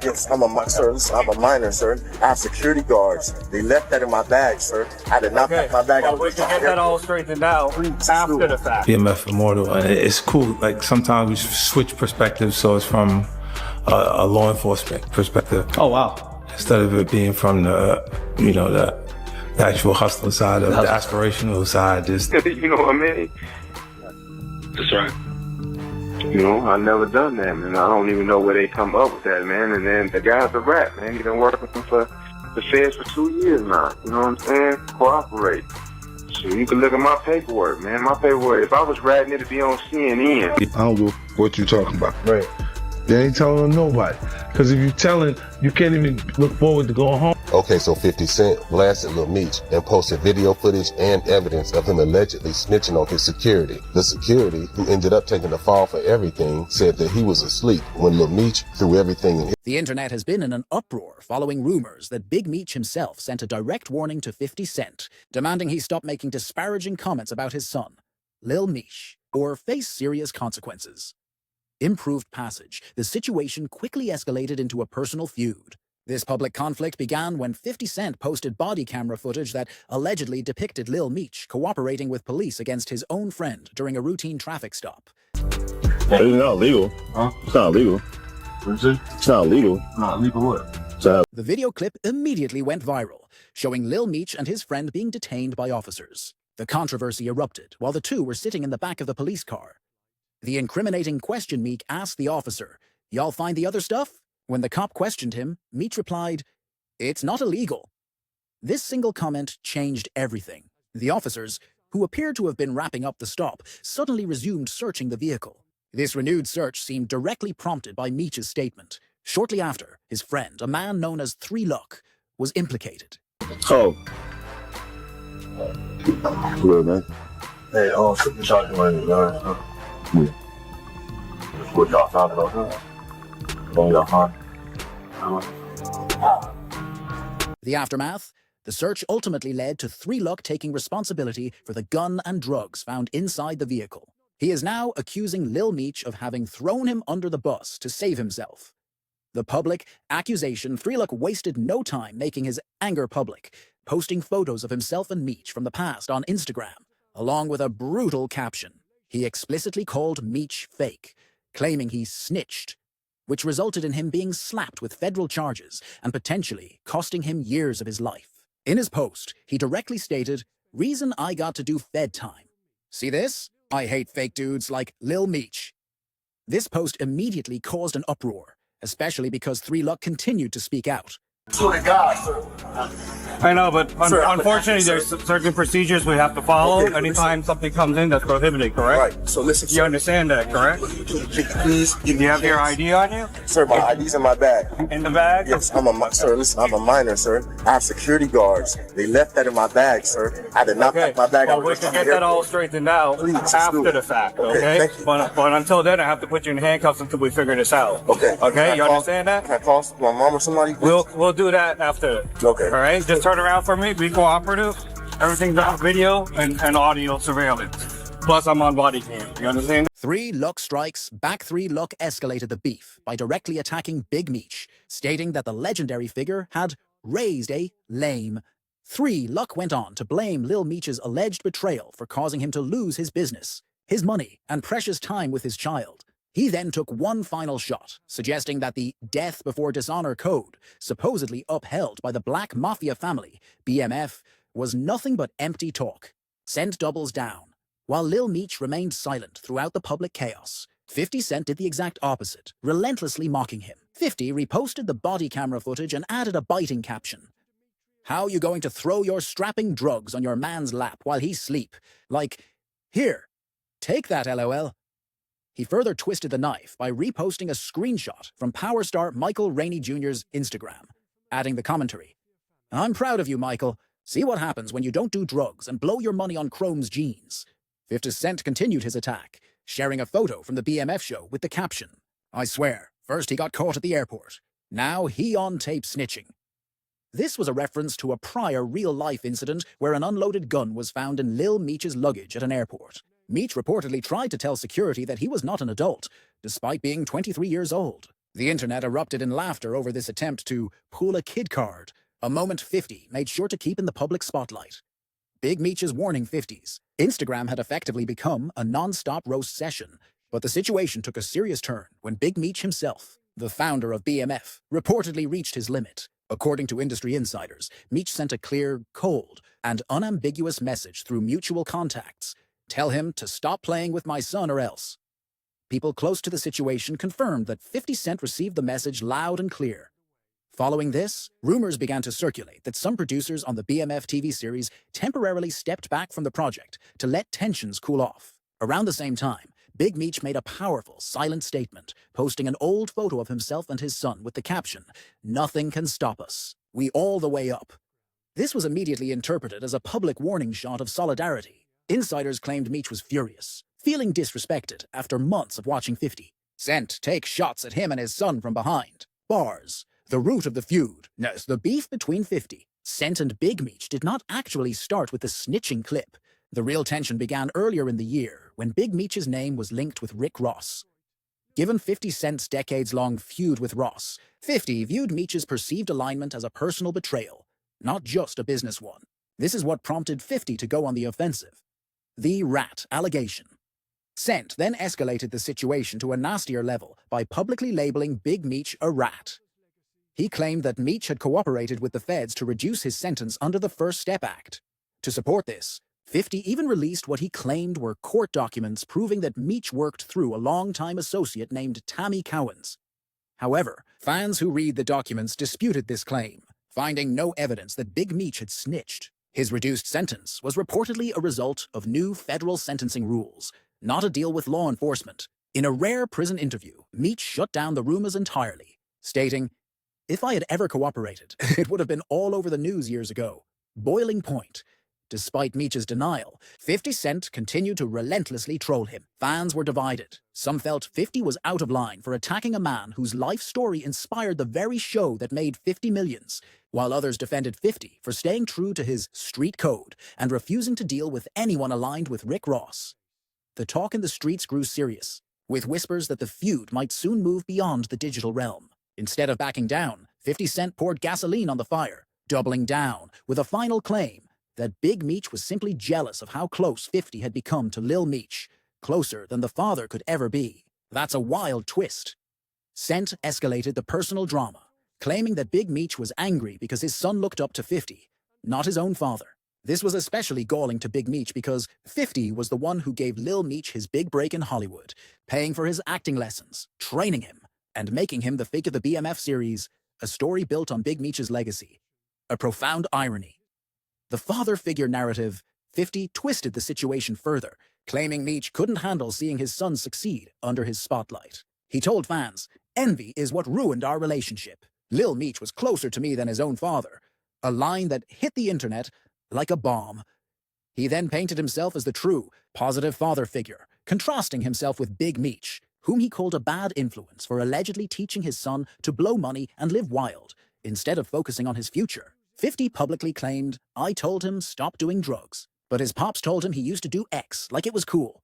Yes, I'm a minor, sir. I have security guards. They left that in my bag, sir. I did not pack my bag. Well, we can get that all straightened out after the fact. BMF Immortal, and it's cool. Like sometimes we switch perspectives, so it's from a law enforcement perspective. Oh wow! Instead of it being from the, you know, the actual hustler side of the aspirational side, just you know what I mean? That's right. You know, I never done that, man. I don't even know where they come up with that, man. And then the guy's a rat, man. He's been working for the feds for 2 years now. You know what I'm saying? Cooperate. So you can look at my paperwork, man. My paperwork. If I was ratting it to be on CNN. I don't know what you're talking about. Right. They ain't telling nobody. Because if you're telling, you can't even look forward to going home. Okay, so 50 Cent blasted Lil Meech and posted video footage and evidence of him allegedly snitching on his security. The security, who ended up taking the fall for everything, said that he was asleep when Lil Meech threw everything in his. The internet has been in an uproar following rumors that Big Meech himself sent a direct warning to 50 Cent, demanding he stop making disparaging comments about his son, Lil Meech, or face serious consequences. Improved passage, the situation quickly escalated into a personal feud. This public conflict began when 50 Cent posted body camera footage that allegedly depicted Lil Meech cooperating with police against his own friend during a routine traffic stop. It's not legal. Huh? It's not legal. What is it? It's not legal. Not legal what? The video clip immediately went viral, showing Lil Meech and his friend being detained by officers. The controversy erupted while the two were sitting in the back of the police car. The incriminating question Meech asked the officer, "Y'all find the other stuff?" When the cop questioned him, Meech replied, "It's not illegal." This single comment changed everything. The officers, who appeared to have been wrapping up the stop, suddenly resumed searching the vehicle. This renewed search seemed directly prompted by Meech's statement. Shortly after, his friend, a man known as 3 Luck, was implicated. Oh. Good, man. Hey, you're talking about it, guys. Yeah. What y'all talking about, huh? The aftermath? The search ultimately led to 3 Luck taking responsibility for the gun and drugs found inside the vehicle. He is now accusing Lil Meech of having thrown him under the bus to save himself. The public accusation, 3 Luck wasted no time making his anger public, posting photos of himself and Meech from the past on Instagram, along with a brutal caption. He explicitly called Meech fake, claiming he snitched, which resulted in him being slapped with federal charges and potentially costing him years of his life. In his post, he directly stated, "Reason I got to do Fed time. See this? I hate fake dudes like Lil Meech." This post immediately caused an uproar, especially because 3 Luck continued to speak out. To the God, sir. I know, but unfortunately, there's certain procedures we have to follow anytime something comes in that's prohibited, correct? Right. So listen, You understand that, correct? please give Do you have your ID on you? Sir, my ID's in my bag. In the bag? Yes, I'm a minor, sir. I have security guards. They left that in my bag, sir. I did not pack my bag. Well, we can get that all straightened out after the fact, okay? Thank you. But until then, I have to put you in handcuffs until we figure this out. Okay. Okay, you understand that? Can I call my mom or somebody? We'll do that after. Okay. All right, just turn around for me. Be cooperative. Everything's on video and audio surveillance. Plus, I'm on body cam. You understand? 3 Luck strikes back. 3 Luck escalated the beef by directly attacking Big Meech, stating that the legendary figure had raised a lame. 3 Luck went on to blame Lil Meech's alleged betrayal for causing him to lose his business, his money, and precious time with his child. He then took one final shot, suggesting that the death before dishonor code, supposedly upheld by the Black Mafia family, BMF, was nothing but empty talk. Cent doubles down. While Lil Meech remained silent throughout the public chaos, 50 Cent did the exact opposite, relentlessly mocking him. 50 reposted the body camera footage and added a biting caption. "How you going to throw your strapping drugs on your man's lap while he sleep? Like, here, take that, LOL. He further twisted the knife by reposting a screenshot from power star Michael Rainey Jr.'s Instagram, adding the commentary. "I'm proud of you, Michael. See what happens when you don't do drugs and blow your money on Chrome's jeans." 50 Cent continued his attack, sharing a photo from the BMF show with the caption, "I swear, first he got caught at the airport. Now he on tape snitching." This was a reference to a prior real-life incident where an unloaded gun was found in Lil Meech's luggage at an airport. Meech reportedly tried to tell security that he was not an adult, despite being 23 years old. The internet erupted in laughter over this attempt to pull a kid card, a moment 50 made sure to keep in the public spotlight. Big Meech is warning 50s. Instagram had effectively become a non-stop roast session, but the situation took a serious turn when Big Meech himself, the founder of BMF, reportedly reached his limit. According to industry insiders, Meech sent a clear, cold, and unambiguous message through mutual contacts. Tell him to stop playing with my son or else. People close to the situation confirmed that 50 Cent received the message loud and clear. Following this, rumors began to circulate that some producers on the BMF TV series temporarily stepped back from the project to let tensions cool off. Around the same time, Big Meech made a powerful, silent statement, posting an old photo of himself and his son with the caption, "Nothing can stop us. We all the way up." This was immediately interpreted as a public warning shot of solidarity. Insiders claimed Meech was furious, feeling disrespected after months of watching 50 Cent take shots at him and his son from behind. Bars. The root of the feud. Yes, the beef between 50 Cent and Big Meech did not actually start with the snitching clip. The real tension began earlier in the year when Big Meech's name was linked with Rick Ross. Given 50 Cent's decades-long feud with Ross, 50 viewed Meech's perceived alignment as a personal betrayal, not just a business one. This is what prompted 50 to go on the offensive. The rat allegation. Cent then escalated the situation to a nastier level by publicly labeling Big Meech a rat. He claimed that Meech had cooperated with the feds to reduce his sentence under the First Step Act. To support this, 50 even released what he claimed were court documents proving that Meech worked through a longtime associate named Tammy Cowens. However, fans who read the documents disputed this claim, finding no evidence that Big Meech had snitched. His reduced sentence was reportedly a result of new federal sentencing rules, not a deal with law enforcement. In a rare prison interview, Meech shut down the rumors entirely, stating, "If I had ever cooperated, it would have been all over the news years ago." Boiling point. Despite Meech's denial, 50 Cent continued to relentlessly troll him. Fans were divided. Some felt 50 was out of line for attacking a man whose life story inspired the very show that made 50 millions, while others defended 50 for staying true to his street code and refusing to deal with anyone aligned with Rick Ross. The talk in the streets grew serious, with whispers that the feud might soon move beyond the digital realm. Instead of backing down, 50 Cent poured gasoline on the fire, doubling down with a final claim that Big Meech was simply jealous of how close 50 had become to Lil Meech, closer than the father could ever be. That's a wild twist. Cent escalated the personal drama, claiming that Big Meech was angry because his son looked up to 50, not his own father. This was especially galling to Big Meech because 50 was the one who gave Lil Meech his big break in Hollywood, paying for his acting lessons, training him, and making him the fake of the BMF series, a story built on Big Meech's legacy. A profound irony. The father figure narrative, 50 twisted the situation further, claiming Meech couldn't handle seeing his son succeed under his spotlight. He told fans, "Envy is what ruined our relationship. Lil Meech was closer to me than his own father," a line that hit the internet like a bomb. He then painted himself as the true, positive father figure, contrasting himself with Big Meech, whom he called a bad influence for allegedly teaching his son to blow money and live wild, instead of focusing on his future. 50 publicly claimed, "I told him stop doing drugs, but his pops told him he used to do X like it was cool."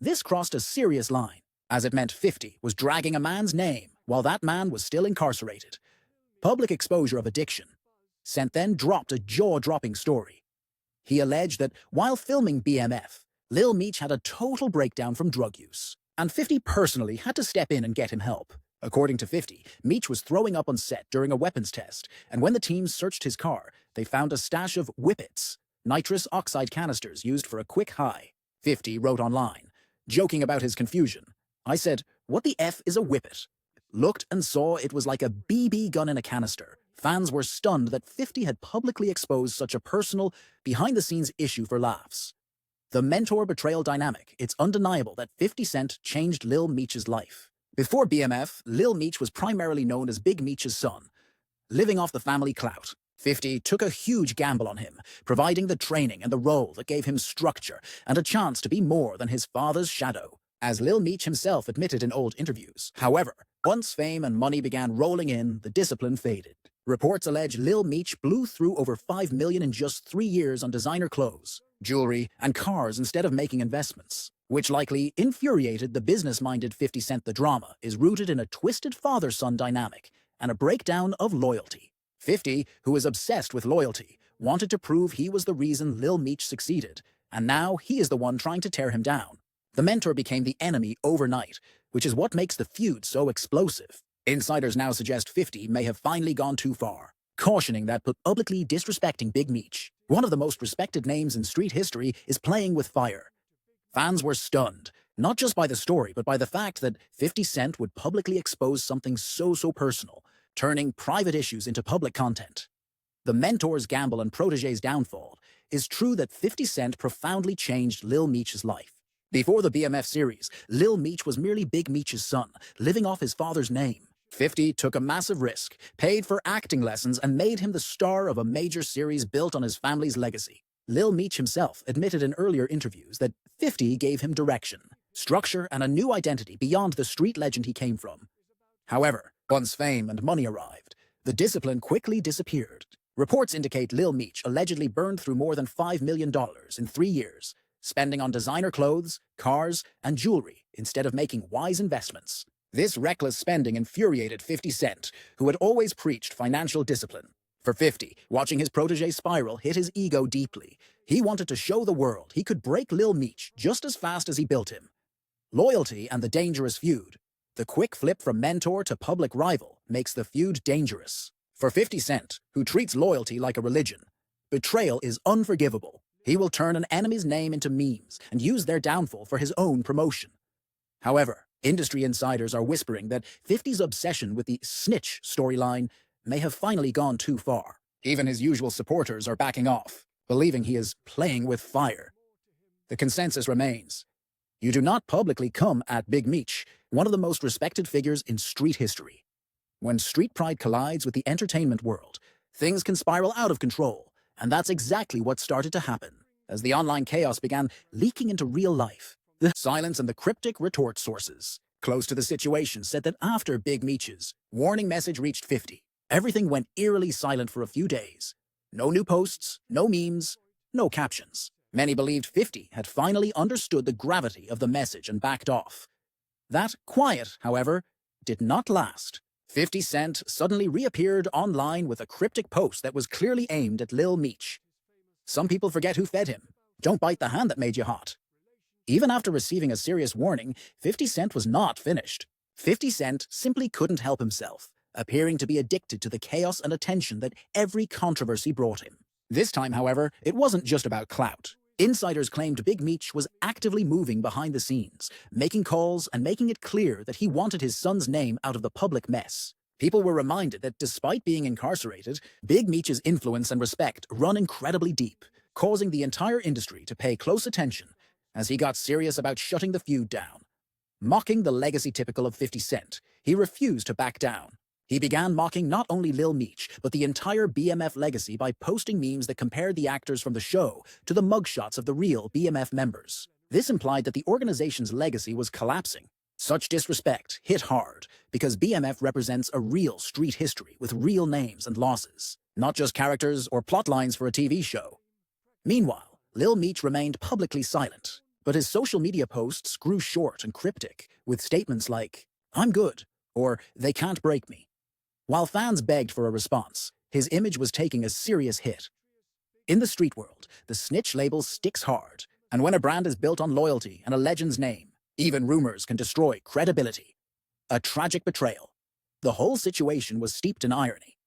This crossed a serious line, as it meant 50 was dragging a man's name while that man was still incarcerated. Public exposure of addiction. Cent then dropped a jaw-dropping story. He alleged that while filming BMF, Lil Meech had a total breakdown from drug use, and 50 personally had to step in and get him help. According to 50, Meech was throwing up on set during a weapons test, and when the team searched his car, they found a stash of whippets, nitrous oxide canisters used for a quick high. 50 wrote online, joking about his confusion. "I said, what the F is a whippet?" Looked and saw it was like a BB gun in a canister. Fans were stunned that 50 had publicly exposed such a personal, behind-the-scenes issue for laughs. The mentor-betrayal dynamic, it's undeniable that 50 Cent changed Lil Meech's life. Before BMF, Lil Meech was primarily known as Big Meech's son, living off the family clout. 50 took a huge gamble on him, providing the training and the role that gave him structure and a chance to be more than his father's shadow, as Lil Meech himself admitted in old interviews. However, once fame and money began rolling in, the discipline faded. Reports allege Lil Meech blew through over $5 million in just 3 years on designer clothes, jewelry, and cars instead of making investments. which likely infuriated the business-minded 50 Cent. The drama is rooted in a twisted father-son dynamic and a breakdown of loyalty. 50, who is obsessed with loyalty, wanted to prove he was the reason Lil Meech succeeded, and now he is the one trying to tear him down. The mentor became the enemy overnight, which is what makes the feud so explosive. Insiders now suggest 50 may have finally gone too far, cautioning that publicly disrespecting Big Meech, one of the most respected names in street history, is playing with fire. Fans were stunned, not just by the story, but by the fact that 50 Cent would publicly expose something so personal, turning private issues into public content. The mentor's gamble and protege's downfall is true that 50 Cent profoundly changed Lil Meech's life. Before the BMF series, Lil Meech was merely Big Meech's son, living off his father's name. 50 took a massive risk, paid for acting lessons, and made him the star of a major series built on his family's legacy. Lil Meech himself admitted in earlier interviews that 50 gave him direction, structure, and a new identity beyond the street legend he came from. However, once fame and money arrived, the discipline quickly disappeared. Reports indicate Lil Meech allegedly burned through more than $5 million in 3 years, spending on designer clothes, cars, and jewelry instead of making wise investments. This reckless spending infuriated 50 Cent, who had always preached financial discipline. For 50, watching his protege spiral hit his ego deeply. He wanted to show the world he could break Lil Meech just as fast as he built him. Loyalty and the dangerous feud. The quick flip from mentor to public rival makes the feud dangerous. For 50 Cent, who treats loyalty like a religion, betrayal is unforgivable. He will turn an enemy's name into memes and use their downfall for his own promotion. However, industry insiders are whispering that 50's obsession with the snitch storyline may have finally gone too far. Even his usual supporters are backing off, believing he is playing with fire. The consensus remains: you do not publicly come at Big Meech, one of the most respected figures in street history. When street pride collides with the entertainment world, things can spiral out of control, and that's exactly what started to happen. As the online chaos began leaking into real life, the silence and the cryptic retort sources close to the situation said that after Big Meech's warning message reached 50, everything went eerily silent for a few days. No new posts, no memes, no captions. Many believed 50 had finally understood the gravity of the message and backed off. That quiet, however, did not last. 50 Cent suddenly reappeared online with a cryptic post that was clearly aimed at Lil Meech. Some people forget who fed him. Don't bite the hand that made you hot. Even after receiving a serious warning, 50 Cent was not finished. 50 Cent simply couldn't help himself, appearing to be addicted to the chaos and attention that every controversy brought him. This time, however, it wasn't just about clout. Insiders claimed Big Meech was actively moving behind the scenes, making calls and making it clear that he wanted his son's name out of the public mess. People were reminded that despite being incarcerated, Big Meech's influence and respect run incredibly deep, causing the entire industry to pay close attention as he got serious about shutting the feud down. Mocking the legacy typical of 50 Cent, he refused to back down. He began mocking not only Lil Meech, but the entire BMF legacy by posting memes that compared the actors from the show to the mugshots of the real BMF members. This implied that the organization's legacy was collapsing. Such disrespect hit hard because BMF represents a real street history with real names and losses, not just characters or plot lines for a TV show. Meanwhile, Lil Meech remained publicly silent, but his social media posts grew short and cryptic, with statements like, "I'm good," or "They can't break me." While fans begged for a response, his image was taking a serious hit. In the street world, the snitch label sticks hard, and when a brand is built on loyalty and a legend's name, even rumors can destroy credibility. A tragic betrayal. The whole situation was steeped in irony.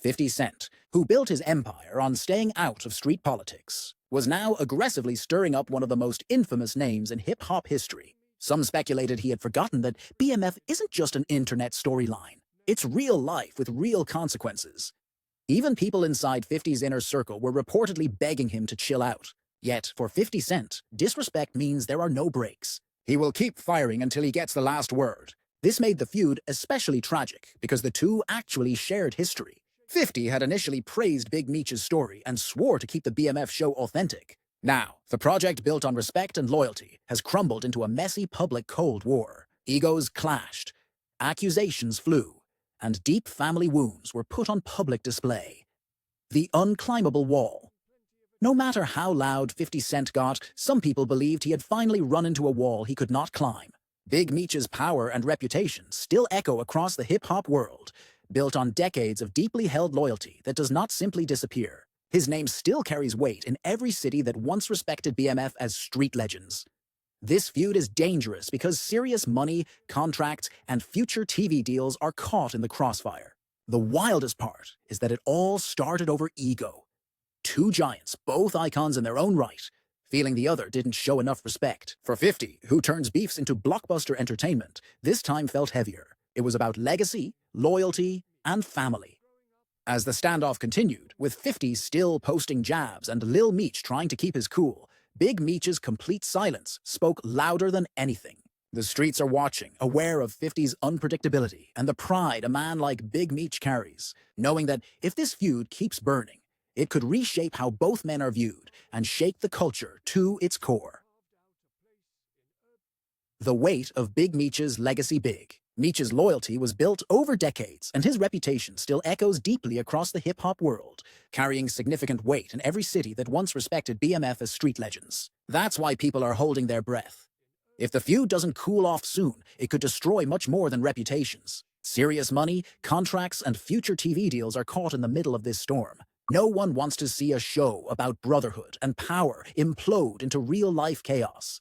50 Cent, who built his empire on staying out of street politics, was now aggressively stirring up one of the most infamous names in hip-hop history. Some speculated he had forgotten that BMF isn't just an internet storyline. It's real life with real consequences. Even people inside 50's inner circle were reportedly begging him to chill out. Yet, for 50 Cent, disrespect means there are no breaks. He will keep firing until he gets the last word. This made the feud especially tragic because the two actually shared history. 50 had initially praised Big Meech's story and swore to keep the BMF show authentic. Now, the project built on respect and loyalty has crumbled into a messy public Cold War. Egos clashed, accusations flew, and deep family wounds were put on public display. The unclimbable wall. No matter how loud 50 Cent got, some people believed he had finally run into a wall he could not climb. Big Meech's power and reputation still echo across the hip-hop world, built on decades of deeply held loyalty that does not simply disappear. His name still carries weight in every city that once respected BMF as street legends. This feud is dangerous because serious money, contracts, and future TV deals are caught in the crossfire. The wildest part is that it all started over ego. Two giants, both icons in their own right, feeling the other didn't show enough respect. For 50, who turns beefs into blockbuster entertainment, this time felt heavier. It was about legacy, loyalty, and family. As the standoff continued, with 50 still posting jabs and Lil Meech trying to keep his cool, Big Meech's complete silence spoke louder than anything. The streets are watching, aware of 50's unpredictability and the pride a man like Big Meech carries, knowing that if this feud keeps burning, it could reshape how both men are viewed and shake the culture to its core. The weight of Big Meech's legacy big. Meech's loyalty was built over decades, and his reputation still echoes deeply across the hip-hop world, carrying significant weight in every city that once respected BMF as street legends. That's why people are holding their breath. If the feud doesn't cool off soon, it could destroy much more than reputations. Serious money, contracts, and future TV deals are caught in the middle of this storm. No one wants to see a show about brotherhood and power implode into real-life chaos.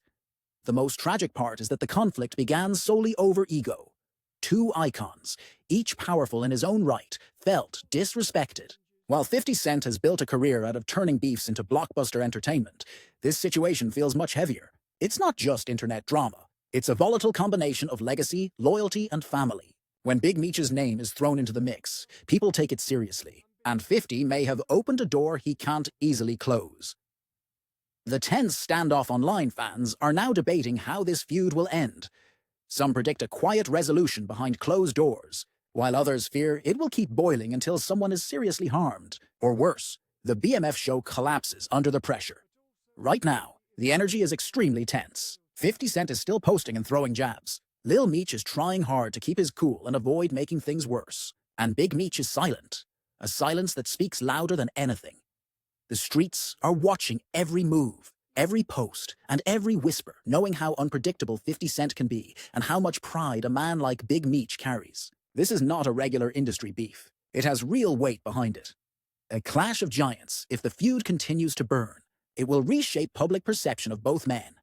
The most tragic part is that the conflict began solely over ego. Two icons, each powerful in his own right, felt disrespected. While 50 Cent has built a career out of turning beefs into blockbuster entertainment, this situation feels much heavier. It's not just internet drama. It's a volatile combination of legacy, loyalty, and family. When Big Meech's name is thrown into the mix, people take it seriously, and 50 may have opened a door he can't easily close. The tense standoff online fans are now debating how this feud will end. Some predict a quiet resolution behind closed doors, while others fear it will keep boiling until someone is seriously harmed. Or worse, the BMF show collapses under the pressure. Right now, the energy is extremely tense. 50 Cent is still posting and throwing jabs. Lil Meech is trying hard to keep his cool and avoid making things worse. And Big Meech is silent, a silence that speaks louder than anything. The streets are watching every move, every post, and every whisper, knowing how unpredictable 50 Cent can be and how much pride a man like Big Meech carries. This is not a regular industry beef. It has real weight behind it. A clash of giants. If the feud continues to burn, it will reshape public perception of both men.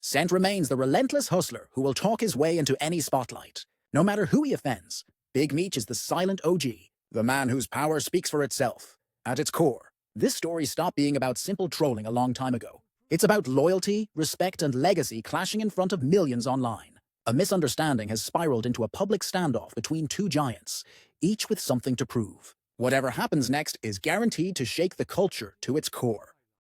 Cent remains the relentless hustler who will talk his way into any spotlight. No matter who he offends, Big Meech is the silent OG, the man whose power speaks for itself. At its core, this story stopped being about simple trolling a long time ago. It's about loyalty, respect, and legacy clashing in front of millions online. A misunderstanding has spiraled into a public standoff between two giants, each with something to prove. Whatever happens next is guaranteed to shake the culture to its core.